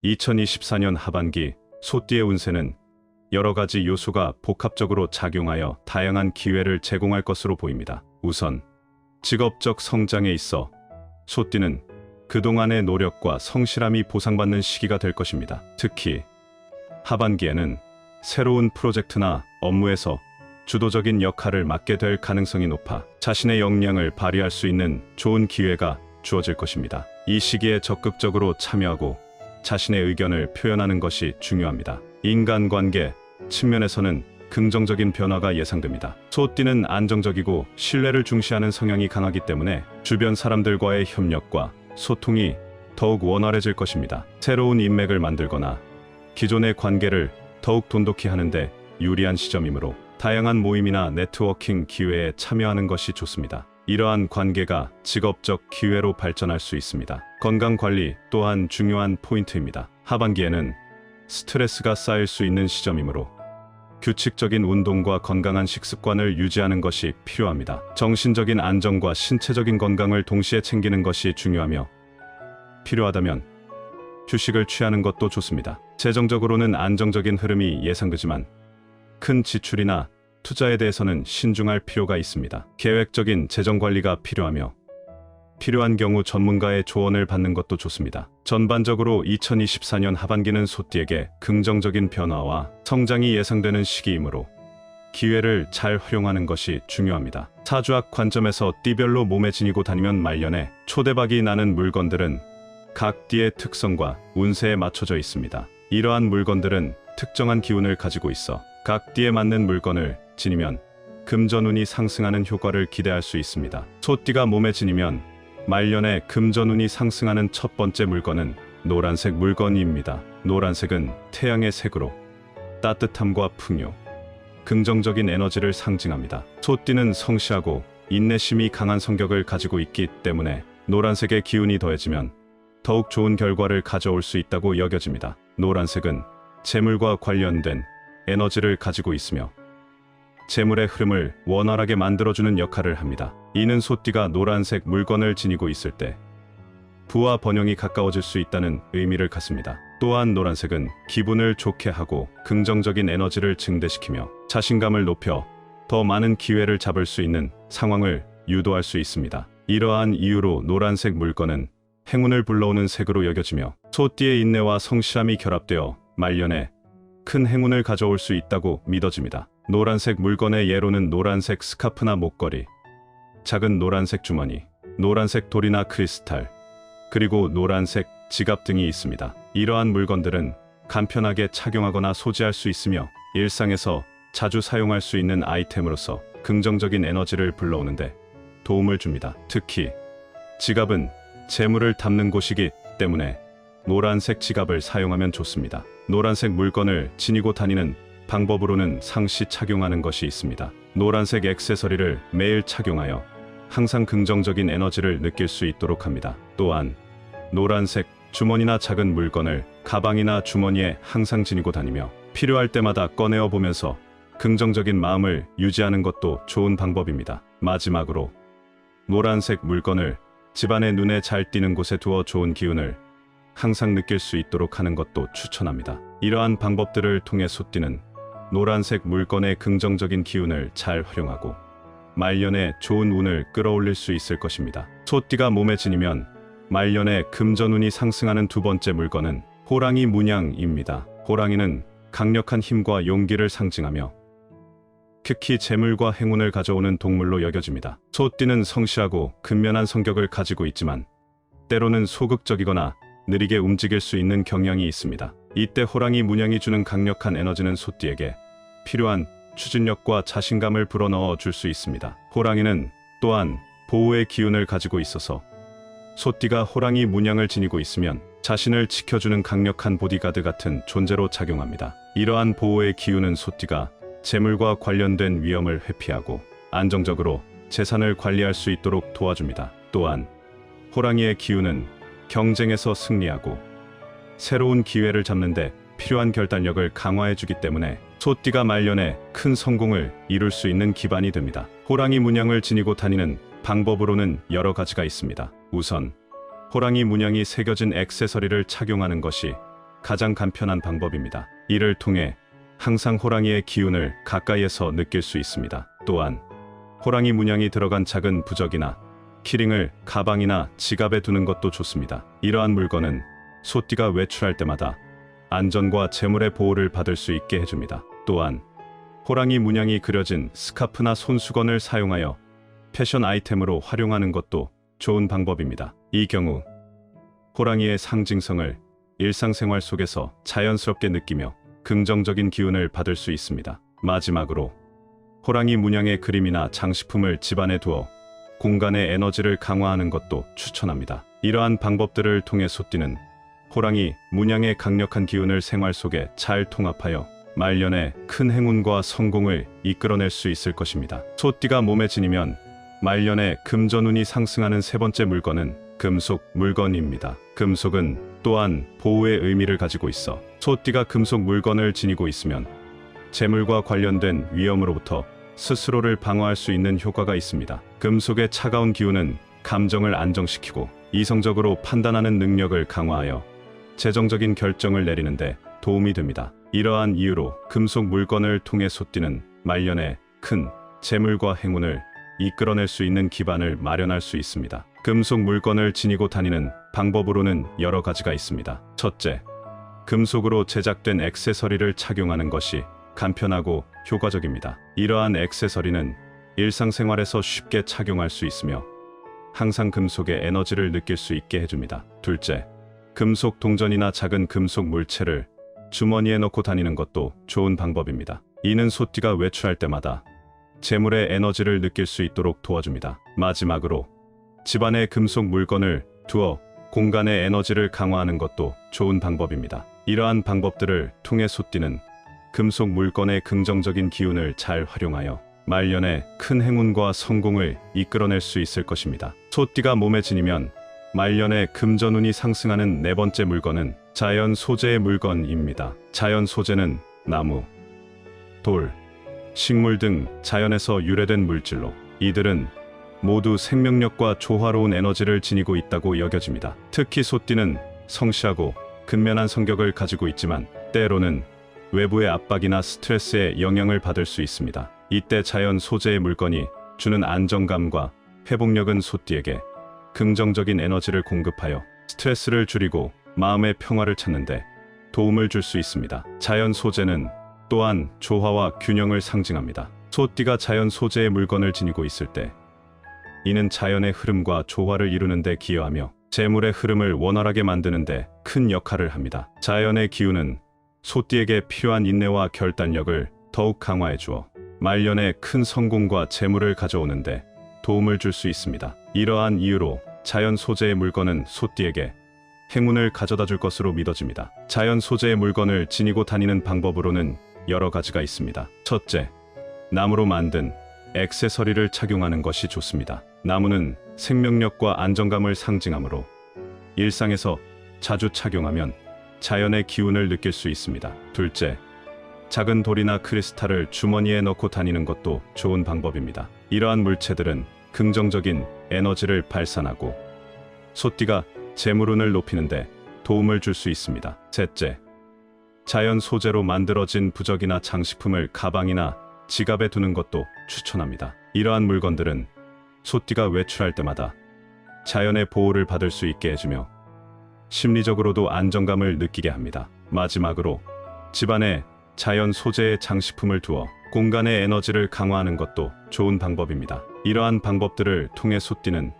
2024년 하반기 소띠의 운세는 여러 가지 요소가 복합적으로 작용하여 다양한 기회를 제공할 것으로 보입니다. 우선 직업적 성장에 있어 소띠는 그동안의 노력과 성실함이 보상받는 시기가 될 것입니다. 특히 하반기에는 새로운 프로젝트나 업무에서 주도적인 역할을 맡게 될 가능성이 높아 자신의 역량을 발휘할 수 있는 좋은 기회가 주어질 것입니다. 이 시기에 적극적으로 참여하고 자신의 의견을 표현하는 것이 중요합니다. 인간관계 측면에서는 긍정적인 변화가 예상됩니다. 소띠는 안정적이고 신뢰를 중시하는 성향이 강하기 때문에 주변 사람들과의 협력과 소통이 더욱 원활해질 것입니다. 새로운 인맥을 만들거나 기존의 관계를 더욱 돈독히 하는데 유리한 시점이므로 다양한 모임이나 네트워킹 기회에 참여하는 것이 좋습니다. 이러한 관계가 직업적 기회로 발전할 수 있습니다. 건강관리 또한 중요한 포인트입니다. 하반기에는 스트레스가 쌓일 수 있는 시점이므로 규칙적인 운동과 건강한 식습관을 유지하는 것이 필요합니다. 정신적인 안정과 신체적인 건강을 동시에 챙기는 것이 중요하며 필요하다면 휴식을 취하는 것도 좋습니다. 재정적으로는 안정적인 흐름이 예상되지만 큰 지출이나 투자에 대해서는 신중할 필요가 있습니다. 계획적인 재정관리가 필요하며 필요한 경우 전문가의 조언을 받는 것도 좋습니다. 전반적으로 2024년 하반기는 소띠에게 긍정적인 변화와 성장이 예상되는 시기이므로 기회를 잘 활용하는 것이 중요합니다. 사주학 관점에서 띠별로 몸에 지니고 다니면 말년에 초대박이 나는 물건들은 각 띠의 특성과 운세에 맞춰져 있습니다. 이러한 물건들은 특정한 기운을 가지고 있어 각 띠에 맞는 물건을 지니면 금전운이 상승하는 효과를 기대할 수 있습니다. 소띠가 몸에 지니면 말년에 금전운이 상승하는 첫 번째 물건은 노란색 물건입니다. 노란색은 태양의 색으로 따뜻함과 풍요, 긍정적인 에너지를 상징합니다. 소띠는 성실하고 인내심이 강한 성격을 가지고 있기 때문에 노란색의 기운이 더해지면 더욱 좋은 결과를 가져올 수 있다고 여겨집니다. 노란색은 재물과 관련된 에너지를 가지고 있으며 재물의 흐름을 원활하게 만들어주는 역할을 합니다. 이는 소띠가 노란색 물건을 지니고 있을 때 부와 번영이 가까워질 수 있다는 의미를 갖습니다. 또한 노란색은 기분을 좋게 하고 긍정적인 에너지를 증대시키며 자신감을 높여 더 많은 기회를 잡을 수 있는 상황을 유도할 수 있습니다. 이러한 이유로 노란색 물건은 행운을 불러오는 색으로 여겨지며 소띠의 인내와 성실함이 결합되어 말년에 큰 행운을 가져올 수 있다고 믿어집니다. 노란색 물건의 예로는 노란색 스카프나 목걸이, 작은 노란색 주머니, 노란색 돌이나 크리스탈, 그리고 노란색 지갑 등이 있습니다. 이러한 물건들은 간편하게 착용하거나 소지할 수 있으며 일상에서 자주 사용할 수 있는 아이템으로서 긍정적인 에너지를 불러오는데 도움을 줍니다. 특히 지갑은 재물을 담는 곳이기 때문에 노란색 지갑을 사용하면 좋습니다. 노란색 물건을 지니고 다니는 방법으로는 상시 착용하는 것이 있습니다. 노란색 액세서리를 매일 착용하여 항상 긍정적인 에너지를 느낄 수 있도록 합니다. 또한 노란색 주머니나 작은 물건을 가방이나 주머니에 항상 지니고 다니며 필요할 때마다 꺼내어 보면서 긍정적인 마음을 유지하는 것도 좋은 방법입니다. 마지막으로 노란색 물건을 집안의 눈에 잘 띄는 곳에 두어 좋은 기운을 항상 느낄 수 있도록 하는 것도 추천합니다. 이러한 방법들을 통해 소띠는 노란색 물건의 긍정적인 기운을 잘 활용하고 말년에 좋은 운을 끌어올릴 수 있을 것입니다. 소띠가 몸에 지니면 말년에 금전운이 상승하는 두 번째 물건은 호랑이 문양입니다. 호랑이는 강력한 힘과 용기를 상징하며 특히 재물과 행운을 가져오는 동물로 여겨집니다. 소띠는 성실하고 근면한 성격을 가지고 있지만 때로는 소극적이거나 느리게 움직일 수 있는 경향이 있습니다. 이때 호랑이 문양이 주는 강력한 에너지는 소띠에게 필요한 추진력과 자신감을 불어넣어 줄 수 있습니다. 호랑이는 또한 보호의 기운을 가지고 있어서 소띠가 호랑이 문양을 지니고 있으면 자신을 지켜주는 강력한 보디가드 같은 존재로 작용합니다. 이러한 보호의 기운은 소띠가 재물과 관련된 위험을 회피하고 안정적으로 재산을 관리할 수 있도록 도와줍니다. 또한 호랑이의 기운은 경쟁에서 승리하고 새로운 기회를 잡는데 필요한 결단력을 강화해주기 때문에 소띠가 말년에 큰 성공을 이룰 수 있는 기반이 됩니다. 호랑이 문양을 지니고 다니는 방법으로는 여러 가지가 있습니다. 우선 호랑이 문양이 새겨진 액세서리를 착용하는 것이 가장 간편한 방법입니다. 이를 통해 항상 호랑이의 기운을 가까이에서 느낄 수 있습니다. 또한 호랑이 문양이 들어간 작은 부적이나 키링을 가방이나 지갑에 두는 것도 좋습니다. 이러한 물건은 소띠가 외출할 때마다 안전과 재물의 보호를 받을 수 있게 해줍니다. 또한 호랑이 문양이 그려진 스카프나 손수건을 사용하여 패션 아이템으로 활용하는 것도 좋은 방법입니다. 이 경우 호랑이의 상징성을 일상생활 속에서 자연스럽게 느끼며 긍정적인 기운을 받을 수 있습니다. 마지막으로 호랑이 문양의 그림이나 장식품을 집안에 두어 공간의 에너지를 강화하는 것도 추천합니다. 이러한 방법들을 통해 소띠는 호랑이 문양의 강력한 기운을 생활 속에 잘 통합하여 말년에 큰 행운과 성공을 이끌어낼 수 있을 것입니다. 소띠가 몸에 지니면 말년에 금전운이 상승하는 세 번째 물건은 금속 물건입니다. 금속은 또한 보호의 의미를 가지고 있어 소띠가 금속 물건을 지니고 있으면 재물과 관련된 위험으로부터 스스로를 방어할 수 있는 효과가 있습니다. 금속의 차가운 기운은 감정을 안정시키고 이성적으로 판단하는 능력을 강화하여 재정적인 결정을 내리는데 도움이 됩니다. 이러한 이유로 금속 물건을 통해 소띠는 말년에 큰 재물과 행운을 이끌어낼 수 있는 기반을 마련할 수 있습니다. 금속 물건을 지니고 다니는 방법으로는 여러 가지가 있습니다. 첫째, 금속으로 제작된 액세서리를 착용하는 것이 간편하고 효과적입니다. 이러한 액세서리는 일상생활에서 쉽게 착용할 수 있으며 항상 금속의 에너지를 느낄 수 있게 해줍니다. 둘째, 금속 동전이나 작은 금속 물체를 주머니에 넣고 다니는 것도 좋은 방법입니다. 이는 소띠가 외출할 때마다 재물의 에너지를 느낄 수 있도록 도와줍니다. 마지막으로 집안에 금속 물건을 두어 공간의 에너지를 강화하는 것도 좋은 방법입니다. 이러한 방법들을 통해 소띠는 금속 물건의 긍정적인 기운을 잘 활용하여 말년에 큰 행운과 성공을 이끌어낼 수 있을 것입니다. 소띠가 몸에 지니면 말년에 금전운이 상승하는 네 번째 물건은 자연 소재의 물건입니다. 자연 소재는 나무, 돌, 식물 등 자연에서 유래된 물질로 이들은 모두 생명력과 조화로운 에너지를 지니고 있다고 여겨집니다. 특히 소띠는 성실하고 근면한 성격을 가지고 있지만 때로는 외부의 압박이나 스트레스에 영향을 받을 수 있습니다. 이때 자연 소재의 물건이 주는 안정감과 회복력은 소띠에게 긍정적인 에너지를 공급하여 스트레스를 줄이고 마음의 평화를 찾는데 도움을 줄 수 있습니다. 자연 소재는 또한 조화와 균형을 상징합니다. 소띠가 자연 소재의 물건을 지니고 있을 때 이는 자연의 흐름과 조화를 이루는 데 기여하며 재물의 흐름을 원활하게 만드는 데 큰 역할을 합니다. 자연의 기운은 소띠에게 필요한 인내와 결단력을 더욱 강화해 주어 말년에 큰 성공과 재물을 가져오는데 도움을 줄 수 있습니다. 이러한 이유로 자연 소재의 물건은 소띠에게 행운을 가져다 줄 것으로 믿어집니다. 자연 소재의 물건을 지니고 다니는 방법으로는 여러 가지가 있습니다. 첫째, 나무로 만든 액세서리를 착용하는 것이 좋습니다. 나무는 생명력과 안정감을 상징하므로 일상에서 자주 착용하면 자연의 기운을 느낄 수 있습니다. 둘째, 작은 돌이나 크리스탈을 주머니에 넣고 다니는 것도 좋은 방법입니다. 이러한 물체들은 긍정적인 에너지를 발산하고 소띠가 재물운을 높이는데 도움을 줄 수 있습니다. 셋째, 자연 소재로 만들어진 부적이나 장식품을 가방이나 지갑에 두는 것도 추천합니다. 이러한 물건들은 소띠가 외출할 때마다 자연의 보호를 받을 수 있게 해주며 심리적으로도 안정감을 느끼게 합니다. 마지막으로 집안에 자연 소재의 장식품을 두어 공간의 에너지를 강화하는 것도 좋은 방법입니다. 이러한 방법들을 통해 소띠는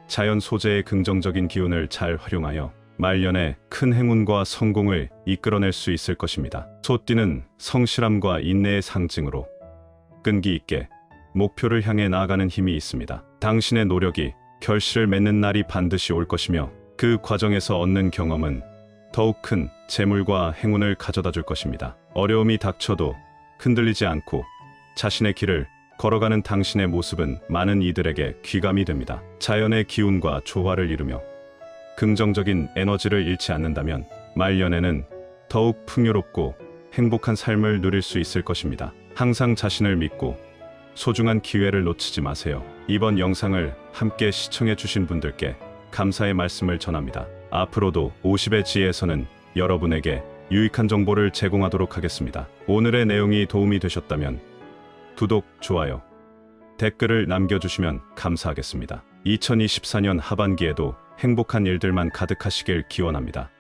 자연 소재의 긍정적인 기운을 잘 활용하여 말년에 큰 행운과 성공을 이끌어낼 수 있을 것입니다. 소띠는 성실함과 인내의 상징으로 끈기 있게 목표를 향해 나아가는 힘이 있습니다. 당신의 노력이 결실을 맺는 날이 반드시 올 것이며 그 과정에서 얻는 경험은 더욱 큰 재물과 행운을 가져다 줄 것입니다. 어려움이 닥쳐도 흔들리지 않고 자신의 길을 걸어가는 당신의 모습은 많은 이들에게 귀감이 됩니다. 자연의 기운과 조화를 이루며 긍정적인 에너지를 잃지 않는다면 말년에는 더욱 풍요롭고 행복한 삶을 누릴 수 있을 것입니다. 항상 자신을 믿고 소중한 기회를 놓치지 마세요. 이번 영상을 함께 시청해 주신 분들께 감사의 말씀을 전합니다. 앞으로도 50의 지혜에서는 여러분에게 유익한 정보를 제공하도록 하겠습니다. 오늘의 내용이 도움이 되셨다면 구독, 좋아요, 댓글을 남겨주시면 감사하겠습니다. 2024년 하반기에도 행복한 일들만 가득하시길 기원합니다.